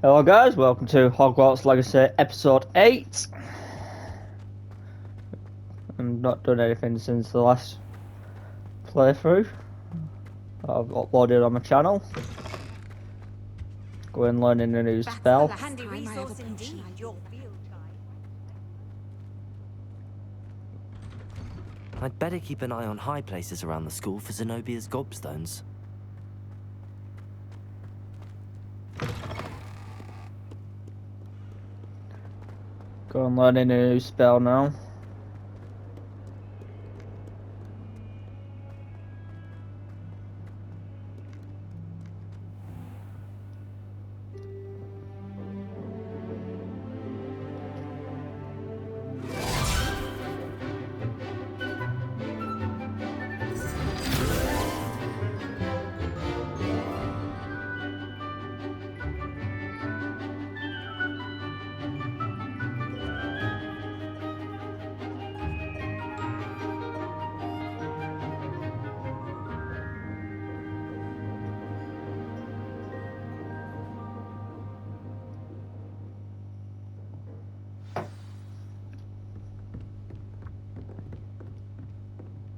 Hello guys, welcome to Hogwarts Legacy Episode 8. I've not done anything since the last playthrough I've uploaded on my channel. Going learning a new spell. Handy resource indeed, your field guide. I'd better keep an eye on high places around the school for Zenobia's gobstones. Go and learn a new spell now.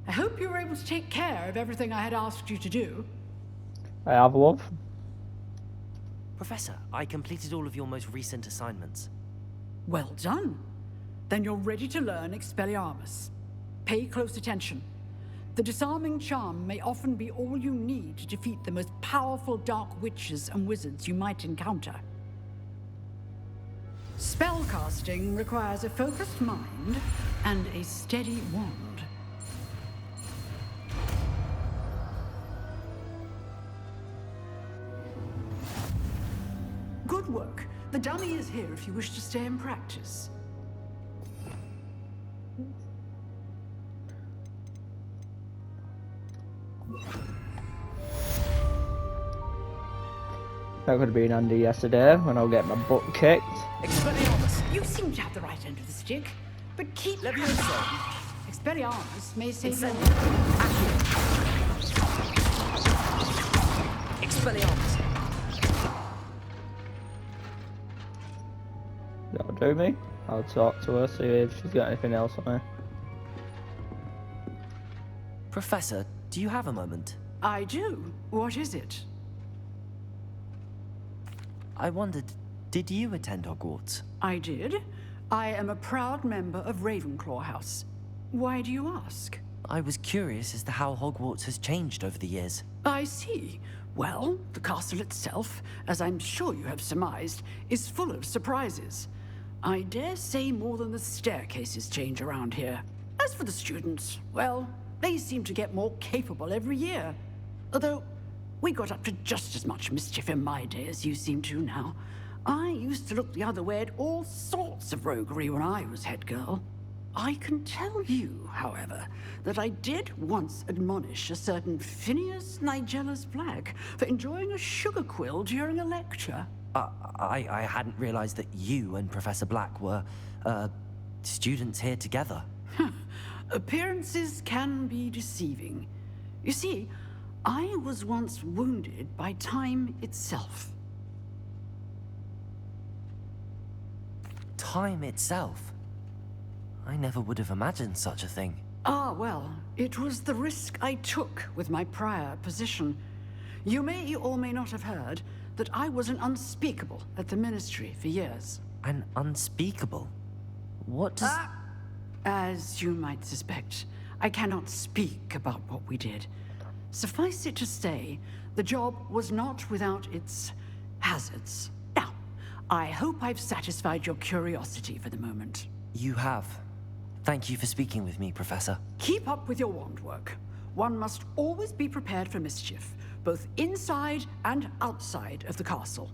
I hope you were able to take care of everything I had asked you to do. I have love. Professor, I completed all of your most recent assignments. Well done. Then you're ready to learn expeliamas. Pay close attention. The disarming charm may often be all you need to defeat the most powerful dark witches and wizards you might encounter. Spellcasting requires a focused mind and a steady wand. Good work. The dummy is here if you wish to stay and practice. That could have been handy yesterday when I was getting my butt kicked. Expelliarmus, you seem to have the right end of the stick, but keep Levioso. Expelliarmus may save your Expelliarmus. That'll do me. I'll talk to her, see if she's got anything else on her. Professor, do you have a moment? I do. What is it? I wondered, did you attend Hogwarts? I did. I am a proud member of Ravenclaw House. Why do you ask? I was curious as to how Hogwarts has changed over the years. I see. Well, the castle itself, as I'm sure you have surmised, is full of surprises. I dare say more than the staircases change around here. As for the students, well, they seem to get more capable every year. Although, we got up to just as much mischief in my day as you seem to now. I used to look the other way at all sorts of roguery when I was head girl. I can tell you, however, that I did once admonish a certain Phineas Nigellus Black for enjoying a sugar quill during a lecture. I hadn't realized that you and Professor Black were, students here together. Appearances can be deceiving. You see, I was once wounded by time itself. Time itself? I never would have imagined such a thing. Ah, well, it was the risk I took with my prior position. You may or may not have heard that I was an unspeakable at the Ministry for years. An unspeakable? What does... As you might suspect, I cannot speak about what we did. Suffice it to say, the job was not without its hazards. Now, I hope I've satisfied your curiosity for the moment. You have. Thank you for speaking with me, Professor. Keep up with your wand work. One must always be prepared for mischief, both inside and outside of the castle.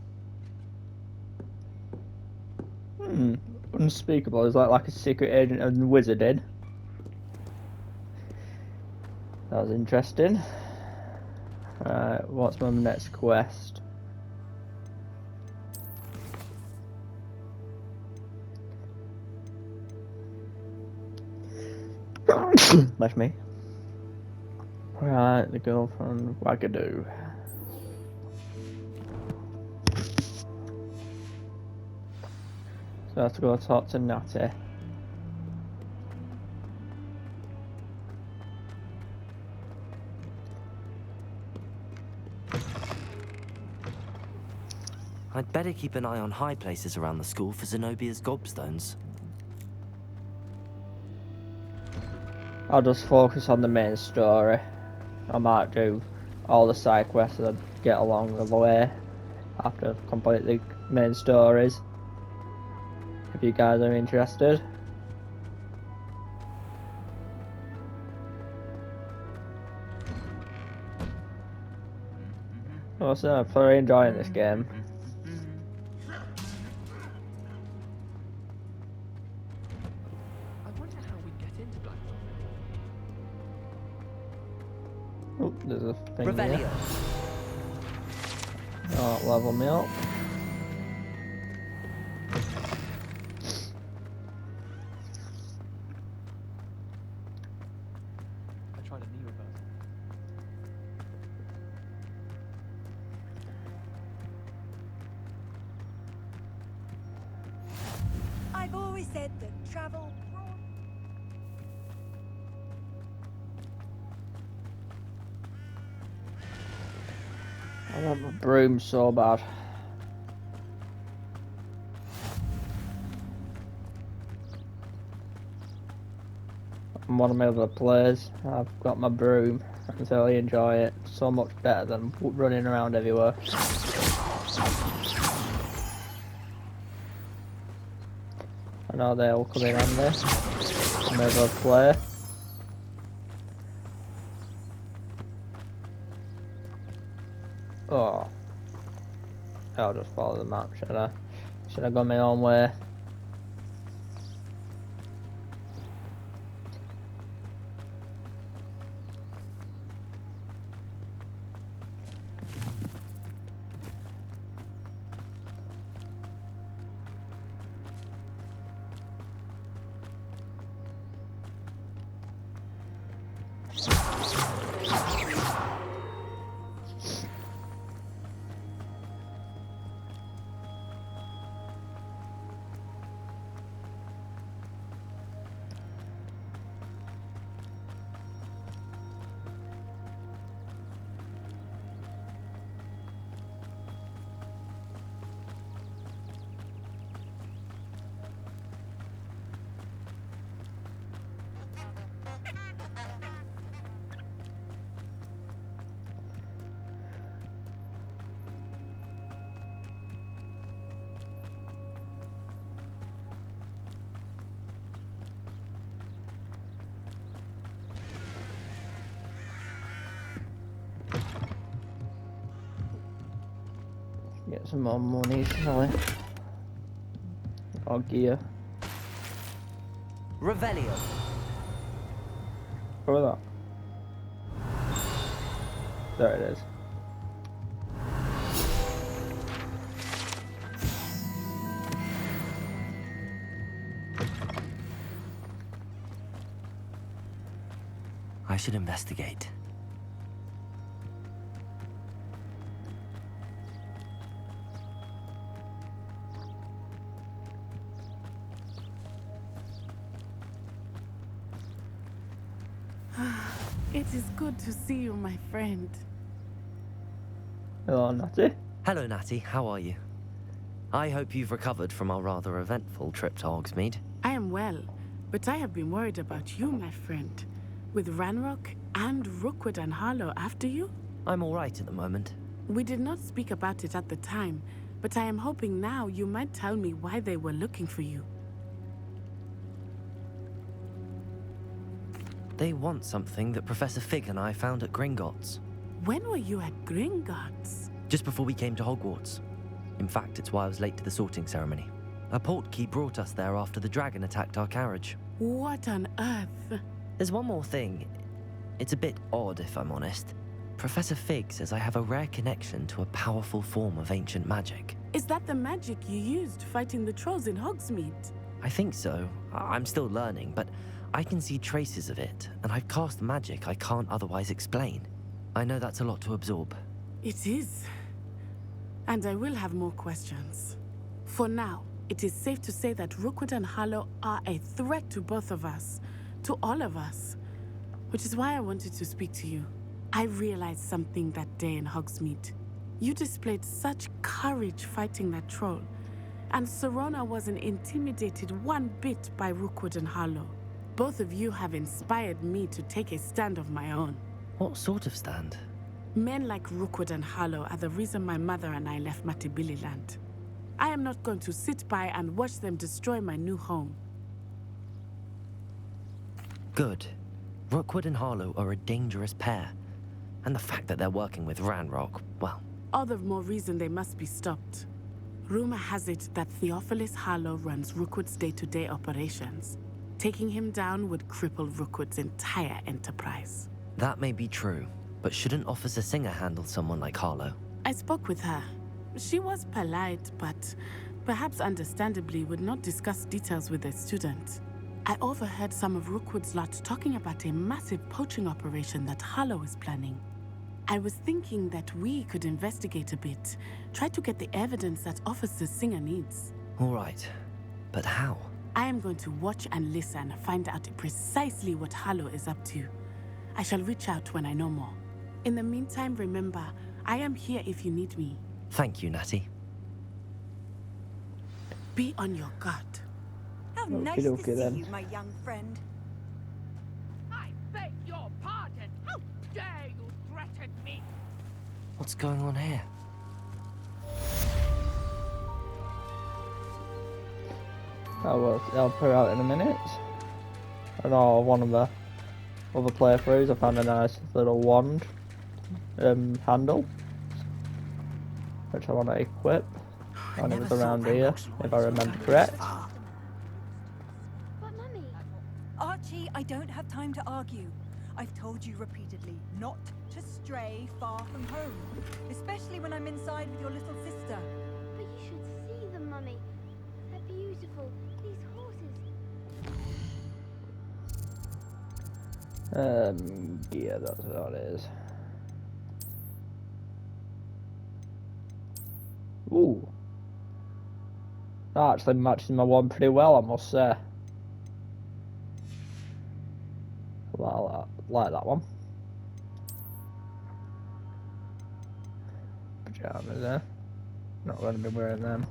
Unspeakable. Is that like a secret agent and the wizard did? That was interesting. What's my next quest? Bless me. Right, the girl from Wagadoo. So I have to go talk to Natty. I'd better keep an eye on high places around the school for Zenobia's gobstones. I'll just focus on the main story. I might do all the side quests that I get along the way after I've completed the main stories. If you guys are interested. Also, I'm thoroughly enjoying this game. I wonder how we get into Blackthorn. Oh, there's a thing Revelio. here. Oh, level me up. I tried a knee reverse. I've always said that travel brought... I want my broom so bad. I'm one of my other players. I've got my broom. I can thoroughly enjoy it. So much better than running around everywhere. I know they'll come in on this. I'm able to play. Oh. I'll just follow the map, should I? Should I go my own way? Get some more money, shall we? Or gear. Revelio. Where was that? There it is. I should investigate. It is good to see you, my friend. Hello, Natty. Hello, Natty. How are you? I hope you've recovered from our rather eventful trip to Hogsmeade. I am well, but I have been worried about you, my friend. With Ranrock and Rookwood and Harlow after you? I'm all right at the moment. We did not speak about it at the time, but I am hoping now you might tell me why they were looking for you. They want something that Professor Fig and I found at Gringotts. When were you at Gringotts? Just before we came to Hogwarts. In fact, it's why I was late to the sorting ceremony. A portkey brought us there after the dragon attacked our carriage. What on earth? There's one more thing. It's a bit odd, if I'm honest. Professor Fig says I have a rare connection to a powerful form of ancient magic. Is that the magic you used fighting the trolls in Hogsmeade? I think so. I'm still learning, but I can see traces of it, and I've cast magic I can't otherwise explain. I know that's a lot to absorb. It is. And I will have more questions. For now, It is safe to say that Rookwood and Harlow are a threat to both of us, to all of us. Which is why I wanted to speak to you. I realized something that day in Hogsmeade. You displayed such courage fighting that troll, and Serona wasn't intimidated one bit by Rookwood and Harlow. Both of you have inspired me to take a stand of my own. What sort of stand? Men like Rookwood and Harlow are the reason my mother and I left Matabeleland. I am not going to sit by and watch them destroy my new home. Good. Rookwood and Harlow are a dangerous pair. And the fact that they're working with Ranrock, well... All the more reason they must be stopped. Rumor has it that Theophilus Harlow runs Rookwood's day-to-day operations. Taking him down would cripple Rookwood's entire enterprise. That may be true, but shouldn't Officer Singer handle someone like Harlow? I spoke with her. She was polite, but perhaps understandably would not discuss details with a student. I overheard some of Rookwood's lot talking about a massive poaching operation that Harlow is planning. I was thinking that we could investigate a bit, try to get the evidence that Officer Singer needs. All right, but how? I am going to watch and listen, find out precisely what Harlow is up to. I shall reach out when I know more. In the meantime, remember, I am here if you need me. Thank you, Natty. Be on your guard. How nice to Okey-dokey see then. you, my young friend. I beg your pardon. How dare you threaten me? What's going on here? I'll put her out in a minute. I know one of the other playthroughs, I found a nice little wand handle, which I want to equip. And it was around here, if I remember correct. But Mummy... Archie, I don't have time to argue. I've told you repeatedly not to stray far from home, especially when I'm inside with your little sister. But you should see them, Mummy. They're beautiful. These horses. Yeah, that's what it is. Ooh. That actually matches my one pretty well, I must say. I like that one. Pajamas there. Not going to be wearing them.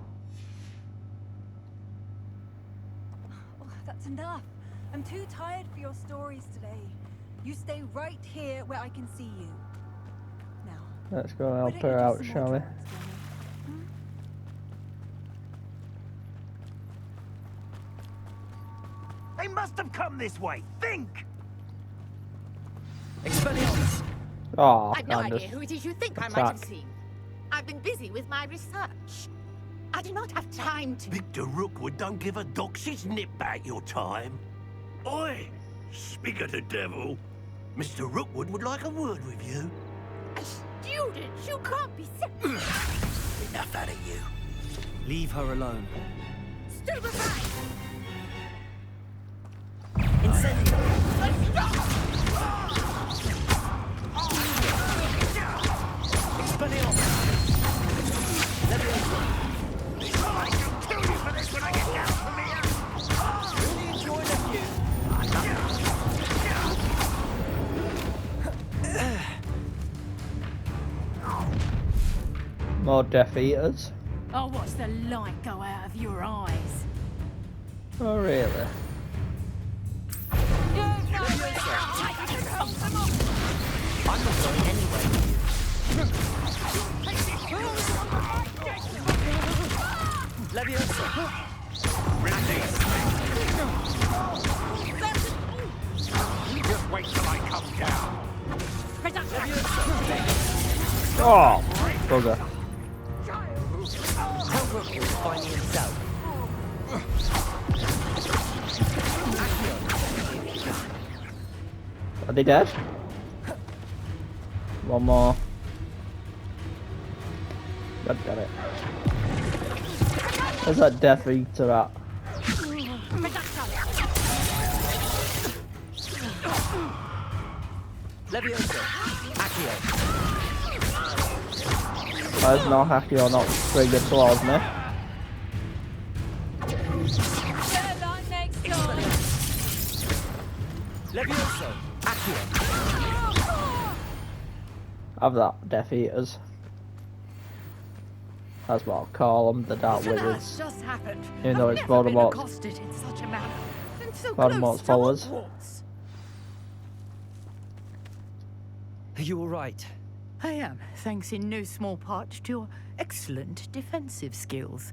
Oh, that's enough. I'm too tired for your stories today. You stay right here where I can see you. Now, Let's go why help don't her you do out, some more shall we? drawings for me? They must have come this way. Think! Expelliarmus! Oh, I've no idea just who it is you think I might attack. have seen. I've been busy with my research. I do not have time to... Victor Rookwood don't give a doxy's nip back your time. Oi! Speak of the devil. Mr. Rookwood would like a word with you. A student? You can't be serious. Enough out of you. Leave her alone. Stupefy! More Death Eaters. I'll watch the light go out of your eyes. Oh, really? I'm not going anywhere. Leviosa! Just wait till I come down. Oh, bugger. Tell Rookwood to find me himself. Are they dead? One more. God damn it. Where's that Death Eater at? Leviosa! Accio! Where's no Hakio not triggered towards me? Merlin next door. Levioso! Accio! Have that, Death Eaters. That's what I'll call them, the Dark What on Wizards. earth just happened? Even though I've it's never been Voldemort's- accosted in such a manner. And so Voldemort's close to followers. Hogwarts. Are you alright? I am, thanks in no small part to your excellent defensive skills.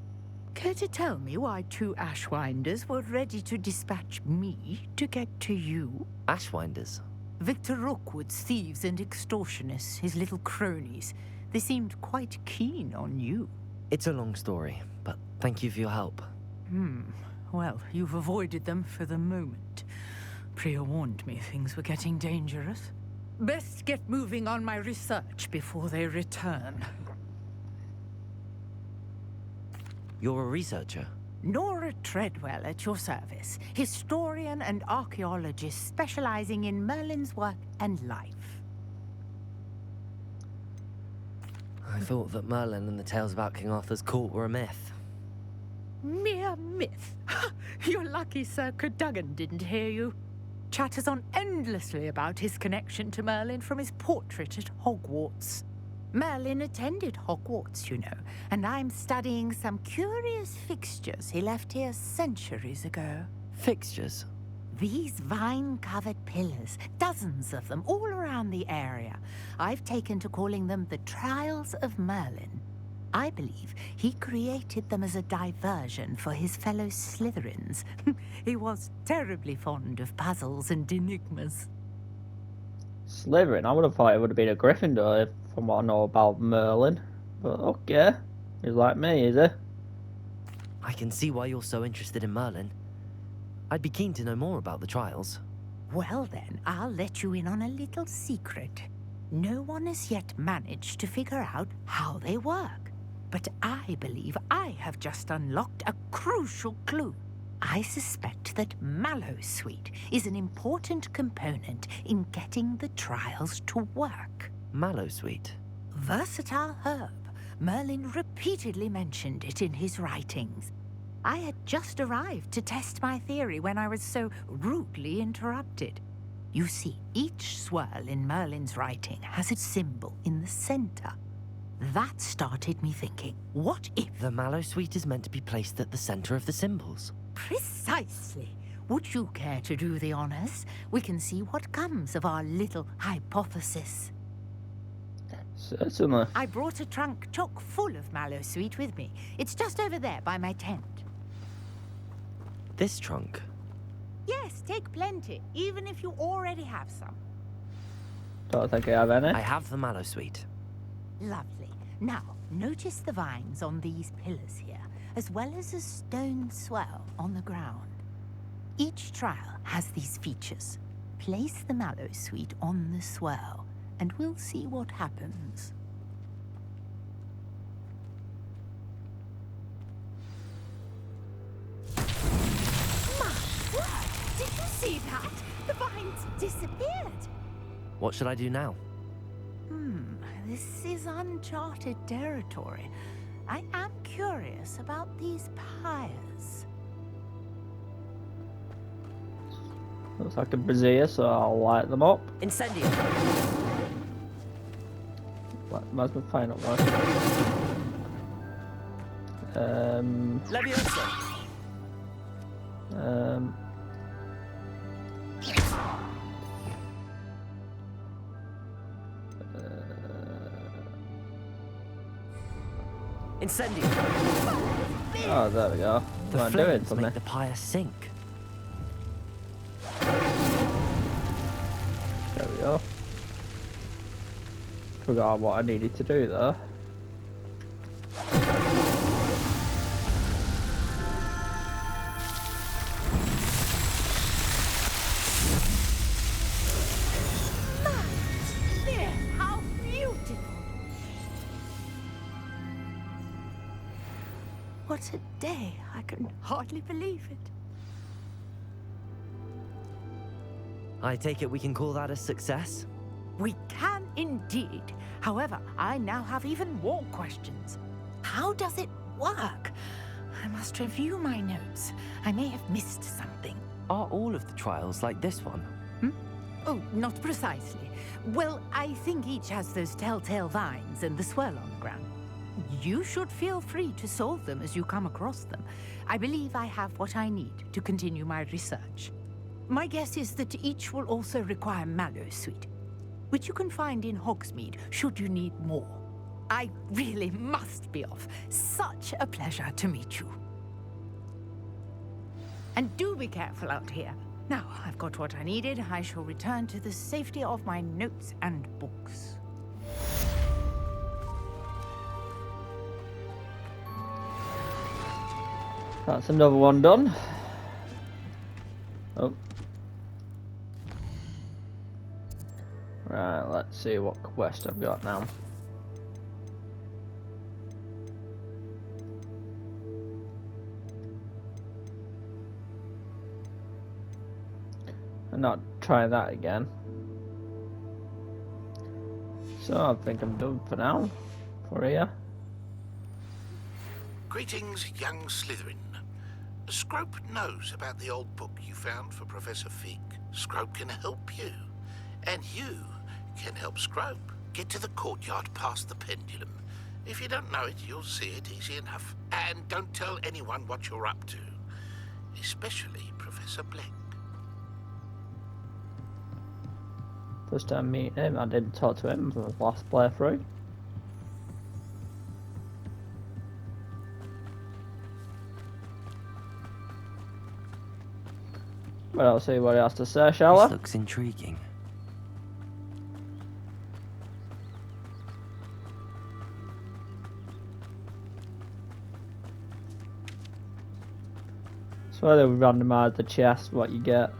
Care to tell me why 2 Ashwinders were ready to dispatch me to get to you? Ashwinders? Victor Rookwood's thieves and extortionists, his little cronies. They seemed quite keen on you. It's a long story, but thank you for your help. Well, you've avoided them for the moment. Priya warned me things were getting dangerous. Best get moving on my research before they return. You're a researcher? Nora Treadwell at your service, historian and archaeologist specializing in Merlin's work and life. I thought that Merlin and the tales about King Arthur's court were a myth. Mere myth. You're lucky Sir Cadogan didn't hear you. Chatters on endlessly about his connection to Merlin from his portrait at Hogwarts. Merlin attended Hogwarts, you know, and I'm studying some curious fixtures he left here centuries ago. Fixtures? These vine-covered pillars, dozens of them all around the area. I've taken to calling them the Trials of Merlin. I believe he created them as a diversion for his fellow Slytherins. He was terribly fond of puzzles and enigmas. Slytherin? I would have thought it would have been a Gryffindor from what I know about Merlin. But okay. He's like me, is he? I can see why you're so interested in Merlin. I'd be keen to know more about the trials. Well then, I'll let you in on a little secret. No one has yet managed to figure out how they work. But I believe I have just unlocked a crucial clue. I suspect that Mallowsweet is an important component in getting the trials to work. Mallowsweet? Versatile herb. Merlin repeatedly mentioned it in his writings. I had just arrived to test my theory when I was so rudely interrupted. You see, each swirl in Merlin's writing has its symbol in the center. That started me thinking, what if... The Mallowsweet is meant to be placed at the center of the symbols. Precisely. Would you care to do the honors? We can see what comes of our little hypothesis. Certainly. I brought a trunk chock full of Mallowsweet with me. It's just over there by my tent. This trunk? Yes, take plenty, even if you already have some. Don't think I have any. I have the Mallowsweet. Lovely. Now, notice the vines on these pillars here, as well as a stone swell on the ground. Each trial has these features. Place the Mallowsweet on the swell, and we'll see what happens. My word! Did you see that? The vines disappeared. What should I do now? This is uncharted territory. I am curious about these pyres. Looks like a brazier, so I'll light them up. Incendio! Where's my final one? Levioso! Incendio! Oh, there we go. The Might do it flames for me. make the pyre sink. There we go. Forgot what I needed to do there. How beautiful! What a day! I can hardly believe it. I take it we can call that a success? We can indeed. However, I now have even more questions. How does it work? I must review my notes. I may have missed something. Are all of the trials like this one? Oh, not precisely. Well, I think each has those telltale vines and the swirl on the ground. You should feel free to solve them as you come across them. I believe I have what I need to continue my research. My guess is that each will also require mallow sweet, which you can find in Hogsmeade should you need more. I really must be off. Such a pleasure to meet you. And do be careful out here. Now, I've got what I needed. I shall return to the safety of my notes and books. That's another one done. Oh. Right, let's see what quest I've got now. I'm not trying that again. So I think I'm done for now. For here. Greetings, young Slytherin. Scrope knows about the old book you found for Professor Fig. Scrope can help you. And you can help Scrope. Get to the courtyard past the pendulum. If you don't know it, you'll see it easy enough. And don't tell anyone what you're up to. Especially Professor Black. First time meeting him, I didn't talk to him for the last playthrough. But I'll see what he has to say, shall I? This looks intriguing. So where they randomise the chest, what you get.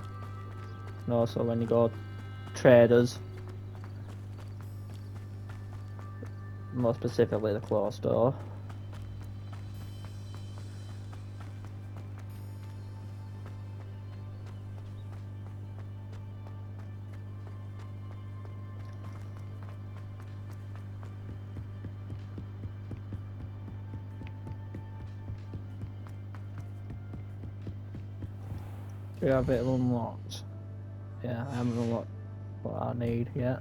And also when you go traders. More specifically the closed store. Do you have it unlocked? Yeah, I haven't unlocked what I need yet.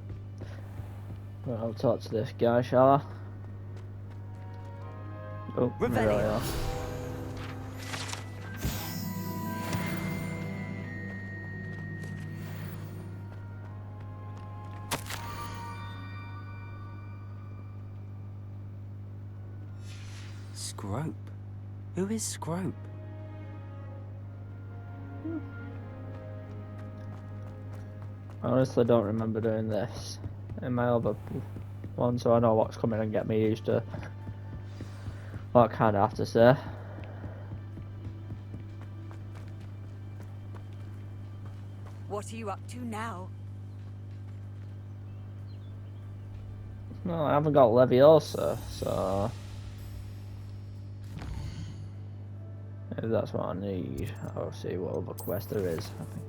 But I'll talk to this guy, shall I? Oh, there we are. Scrope? Who is Scrope? I honestly don't remember doing this in my other one, so I know what's coming and get me used to what I kind of have to say. What are you up to now? No, I haven't got Leviosa, so maybe that's what I need. I'll see what other quest there is. I think.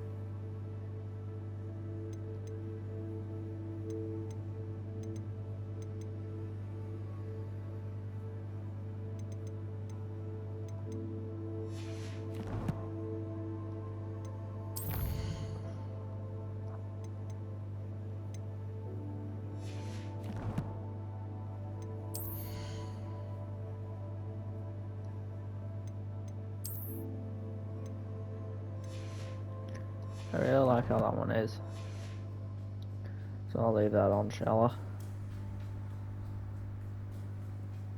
I really like how that one is. So I'll leave that on, shall I?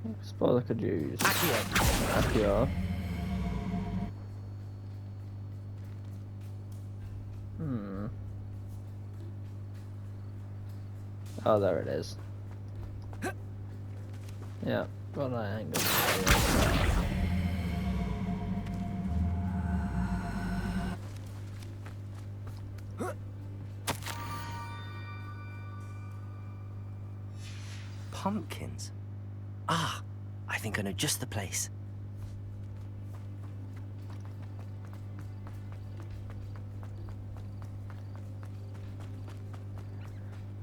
I suppose I could use Accio. Oh, there it is. Yeah, but I ain't gonna do it. Pumpkins? Ah, I think I know just the place.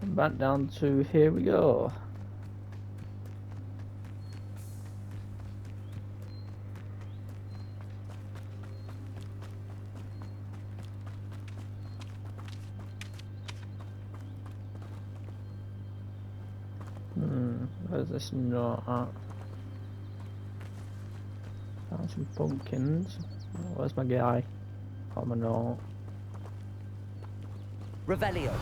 And back down to here we go. Where's this note at? Found some pumpkins. Where's my guy? Got my note. Revelio.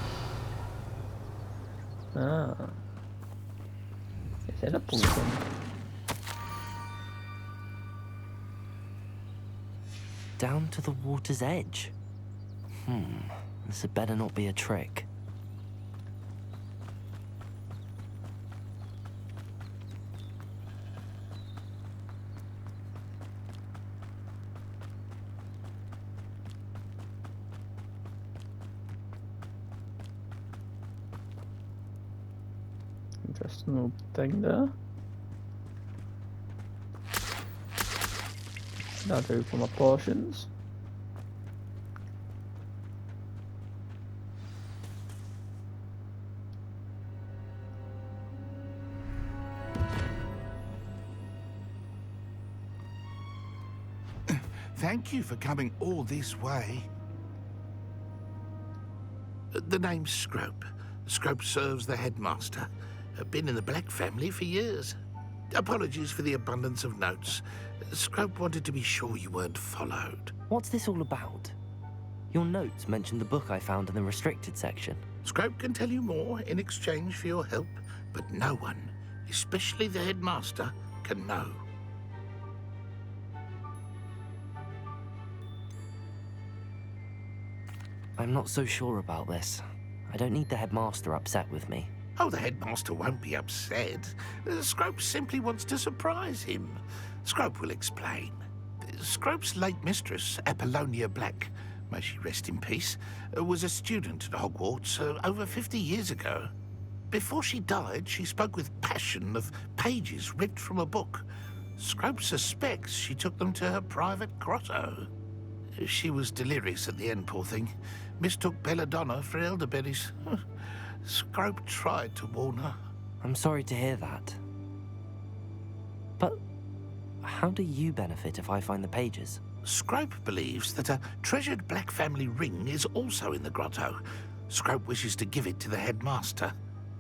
Ah. Is it a pumpkin? Down to the water's edge. This had better not be a trick. Interesting little thing there. That'll do for my potions. Thank you for coming all this way. The name's Scrope. Scrope serves the headmaster. Been in the Black family for years. Apologies for the abundance of notes. Scrope wanted to be sure you weren't followed. What's this all about? Your notes mentioned the book I found in the restricted section. Scrope can tell you more in exchange for your help, but no one, especially the headmaster, can know. I'm not so sure about this. I don't need the headmaster upset with me. Oh, the headmaster won't be upset. Scrope simply wants to surprise him. Scrope will explain. Scrope's late mistress, Apollonia Black, may she rest in peace, was a student at Hogwarts over 50 years ago. Before she died, she spoke with passion of pages ripped from a book. Scrope suspects she took them to her private grotto. She was delirious at the end, poor thing. Mistook belladonna for elderberries. Scrope tried to warn her. I'm sorry to hear that. But how do you benefit if I find the pages? Scrope believes that a treasured Black family ring is also in the grotto. Scrope wishes to give it to the headmaster.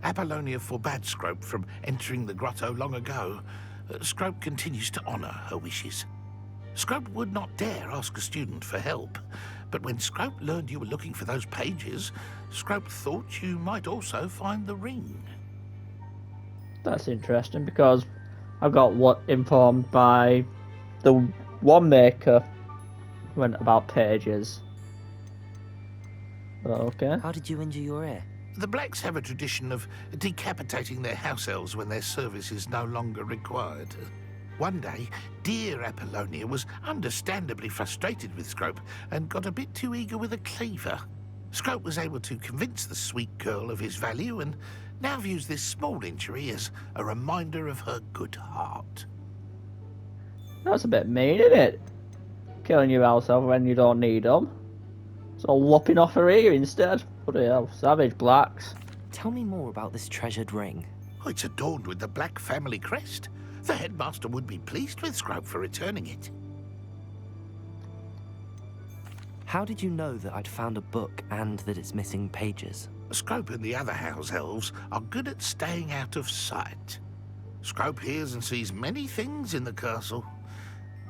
Apollonia forbade Scrope from entering the grotto long ago. Scrope continues to honor her wishes. Scrope would not dare ask a student for help, but when Scrope learned you were looking for those pages, Scrope thought you might also find the ring. That's interesting because I got what informed by the one maker went about pages. Okay. How did you injure your ear? The Blacks have a tradition of decapitating their house elves when their service is no longer required. One day, dear Apollonia was understandably frustrated with Scrope and got a bit too eager with a cleaver. Scrope was able to convince the sweet girl of his value and now views this small injury as a reminder of her good heart. That's a bit mean, isn't it? Killing your house elf when you don't need them. So lopping off her ear instead. Bloody hell, savage Blacks. Tell me more about this treasured ring. Oh, it's adorned with the Black family crest. The headmaster would be pleased with Scrope for returning it. How did you know that I'd found a book and that it's missing pages? Scrope and the other house elves are good at staying out of sight. Scrope hears and sees many things in the castle.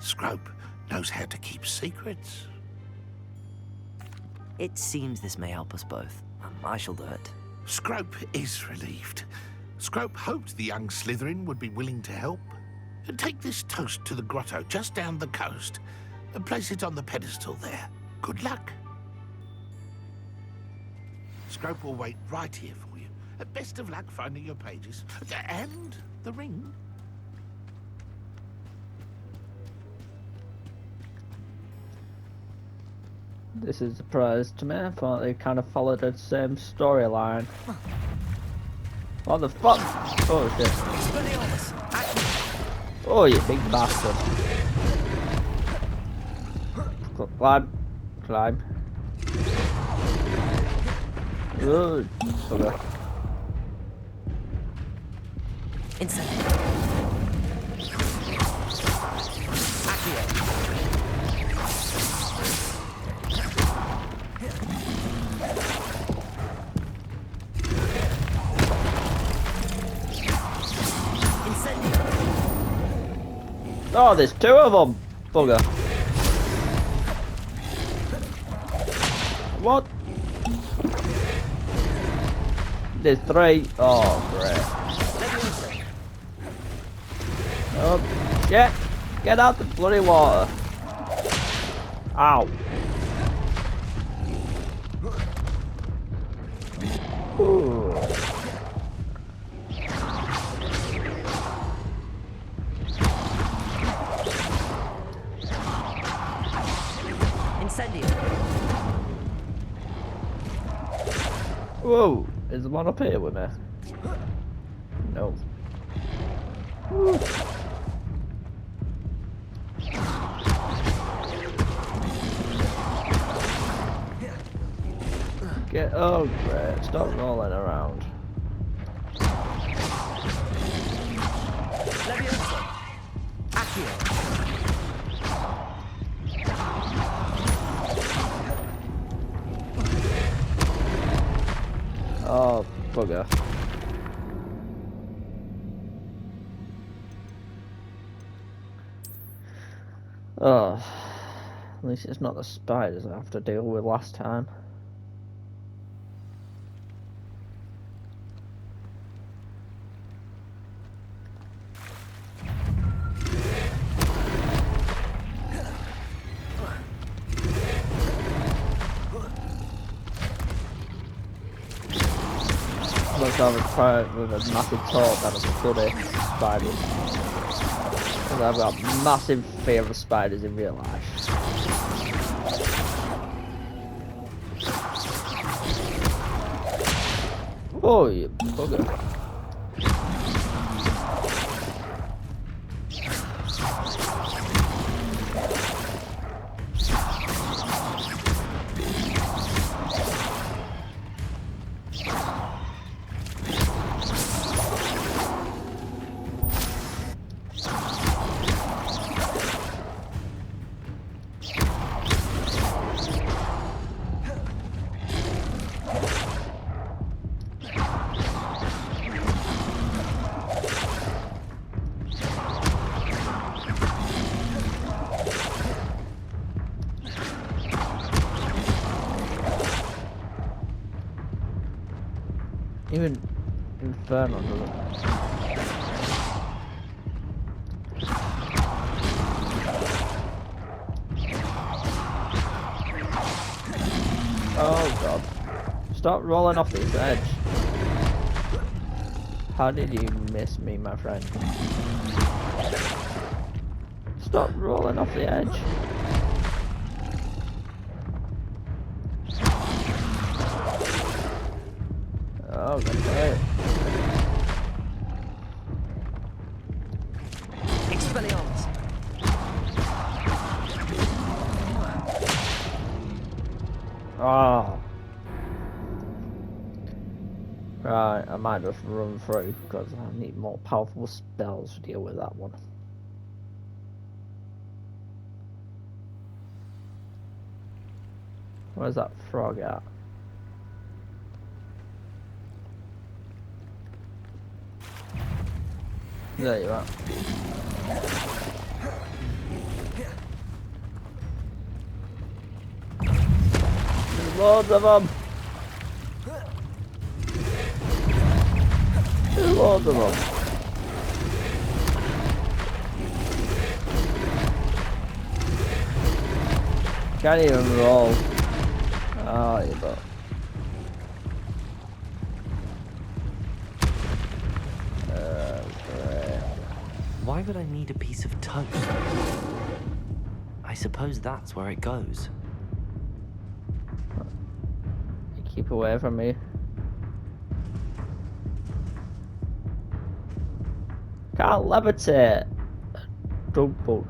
Scrope knows how to keep secrets. It seems this may help us both. I shall do it. Scrope is relieved. Scrope hoped the young Slytherin would be willing to help. Take this toast to the grotto just down the coast and place it on the pedestal there. Good luck. Scrope will wait right here for you. Best of luck finding your pages. And the ring. This is a surprise to me. I thought they kind of followed the same storyline. What the fuck? Oh shit. Oh, you big bastard. Climb. Climb. Oh, bugger. Inside. Oh, there's two of them. Bugger. What? There's three. Oh, great. Oh, shit. Get out the bloody water. Ow. Ooh. Incendio. Whoa. Is the one up here with me? No. Woo. Get, oh great, stop rolling around. Leviosa. Accio. Oh, bugger. Oh, at least it's not the spiders I have to deal with last time. Must have a try with a massive torch out of the bloody spiders. Because I've got massive fear of spiders in real life. Oh, you bugger. Even Inferno doesn't. Oh god. Stop rolling off this edge. How did you miss me, my friend? Stop rolling off the edge. Oh, that's right. Expelliarmus. Oh. Right, I might just run through because I need more powerful spells to deal with that one. Where's that frog at? There you are. There's loads of them. There's loads of them. Can't even roll. Oh, you butt. Why would I need a piece of toast? I suppose that's where it goes. You keep away from me. Can't levitate. Drug bug.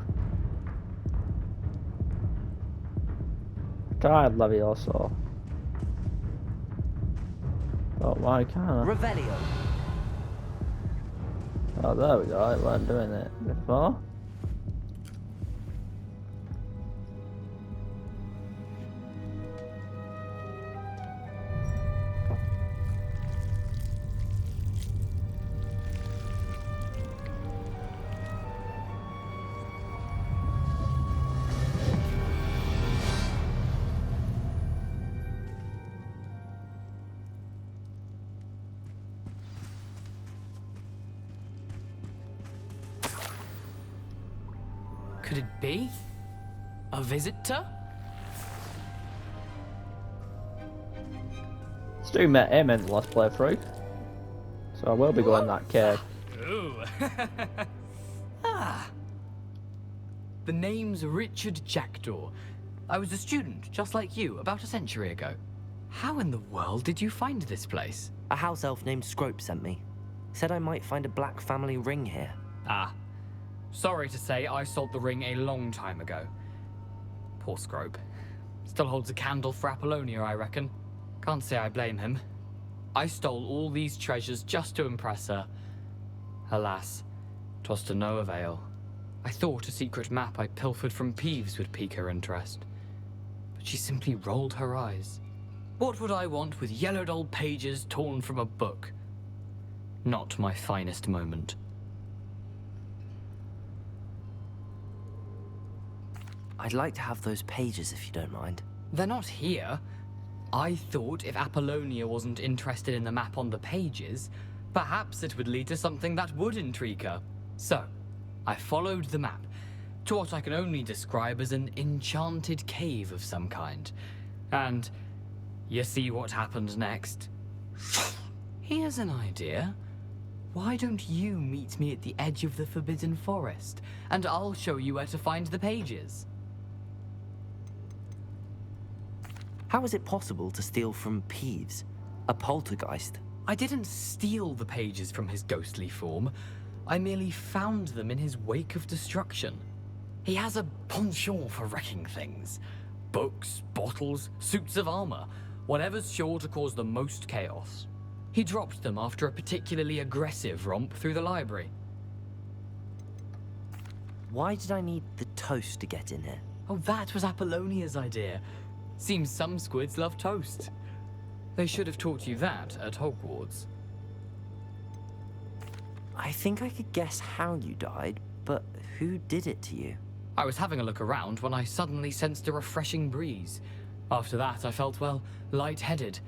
Tried Leviosa. Oh, why can't I? Revelio. Oh, there we go. It weren't doing it before. could it be? A visitor? Stu met him in the last playthrough, so I will be going that cave. Ooh. Ah. The name's Richard Jackdaw. I was a student, just like you, about a century ago. How in the world did you find this place? A house elf named Scrope sent me. Said I might find a black family ring here. Ah. Sorry to say, I sold the ring a long time ago. Poor Scrope. Still holds a candle for Apollonia, I reckon. Can't say I blame him. I stole all these treasures just to impress her. Alas, 'twas to no avail. I thought a secret map I pilfered from Peeves would pique her interest. But she simply rolled her eyes. What would I want with yellowed old pages torn from a book? Not my finest moment. I'd like to have those pages if you don't mind. They're not here. I thought if Apollonia wasn't interested in the map on the pages, perhaps it would lead to something that would intrigue her. So, I followed the map to what I can only describe as an enchanted cave of some kind. And you see what happened next? Here's an idea. Why don't you meet me at the edge of the Forbidden Forest, and I'll show you where to find the pages. How is it possible to steal from Peeves? A poltergeist? I didn't steal the pages from his ghostly form. I merely found them in his wake of destruction. He has a penchant for wrecking things. Books, bottles, suits of armor, whatever's sure to cause the most chaos. He dropped them after a particularly aggressive romp through the library. Why did I need the toast to get in here? Oh, that was Apollonia's idea. Seems some squids love toast. They should have taught you that at Hogwarts. I think I could guess how you died, but who did it to you? I was having a look around when I suddenly sensed a refreshing breeze. After that, I felt, well, lightheaded.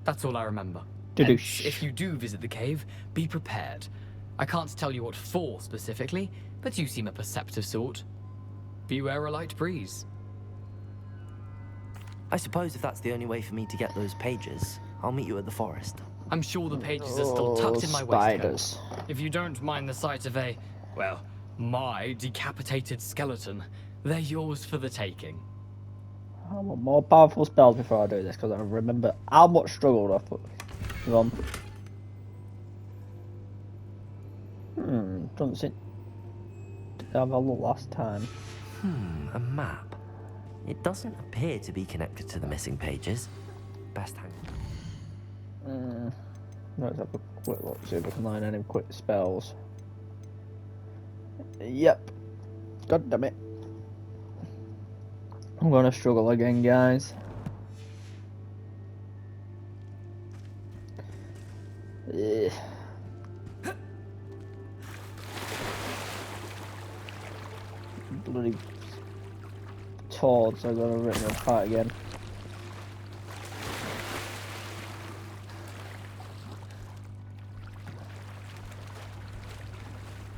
That's all I remember. Hence, if you do visit the cave, be prepared. I can't tell you what for specifically, but you seem a perceptive sort. Beware a light breeze. I suppose if that's the only way for me to get those pages, I'll meet you at the forest. I'm sure the pages are still tucked in my waistcoat. If you don't mind the sight of a, well, my decapitated skeleton, they're yours for the taking. I want more powerful spells before I do this, because I remember how much struggle I put on. Doesn't seem to have a look last time. A map. It doesn't appear to be connected to the missing pages. Best hang. Let's have a quick look, see if we can line any quick spells. Yep. God damn it. I'm gonna struggle again, guys. Bloody Toads are gonna rip me apart again.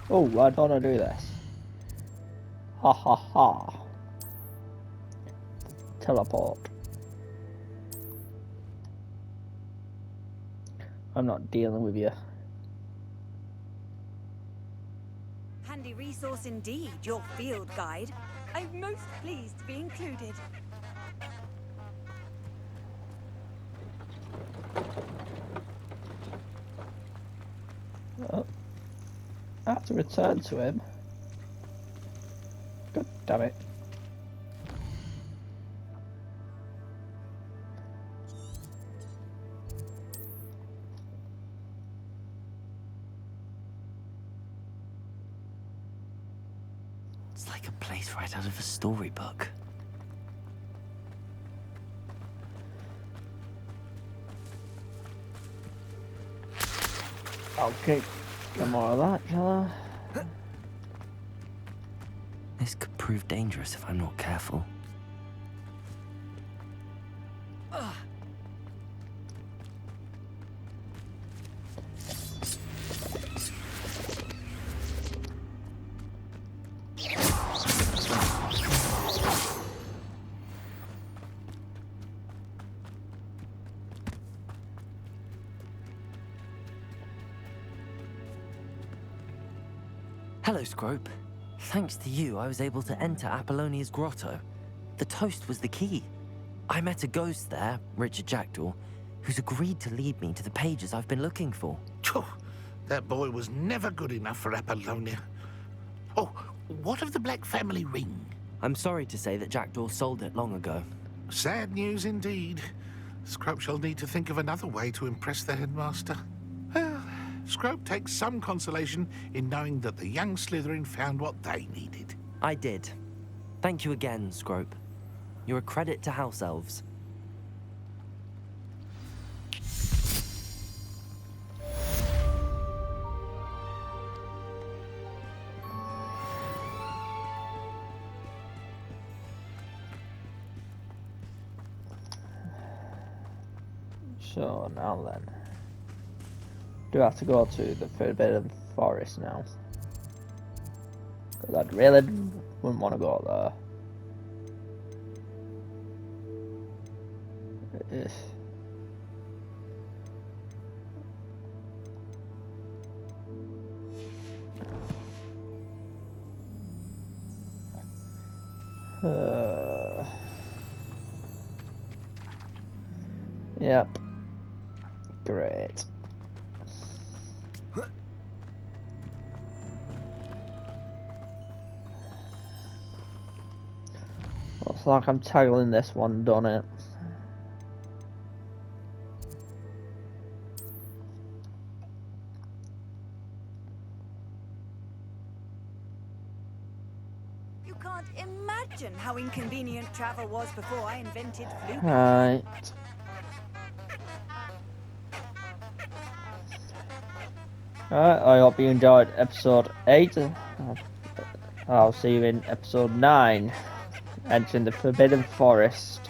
Oh, why don't I do this? Ha ha ha. Teleport. I'm not dealing with you. Handy resource indeed, your field guide. I'm most pleased to be included. Oh. I have to return to him. God damn it. It's like a place right out of a storybook. Okay, get more of that, shall I? This could prove dangerous if I'm not careful. Hello, Scrope. Thanks to you, I was able to enter Apollonia's grotto. The toast was the key. I met a ghost there, Richard Jackdaw, who's agreed to lead me to the pages I've been looking for. Phew, that boy was never good enough for Apollonia. Oh, what of the Black family ring? I'm sorry to say that Jackdaw sold it long ago. Sad news indeed. Scrope shall need to think of another way to impress the headmaster. Well, Scrope takes some consolation in knowing that the young Slytherin found what they needed. I did. Thank you again, Scrope. You're a credit to House Elves. So now then, do I have to go to the Forbidden Forest now? Because I really wouldn't want to go there. Yep. Great. Looks like I'm tackling this one, don't it? You can't imagine how inconvenient travel was before I invented fluke. Right. Alright, I hope you enjoyed episode 8. I'll see you in episode 9. Entering the Forbidden Forest.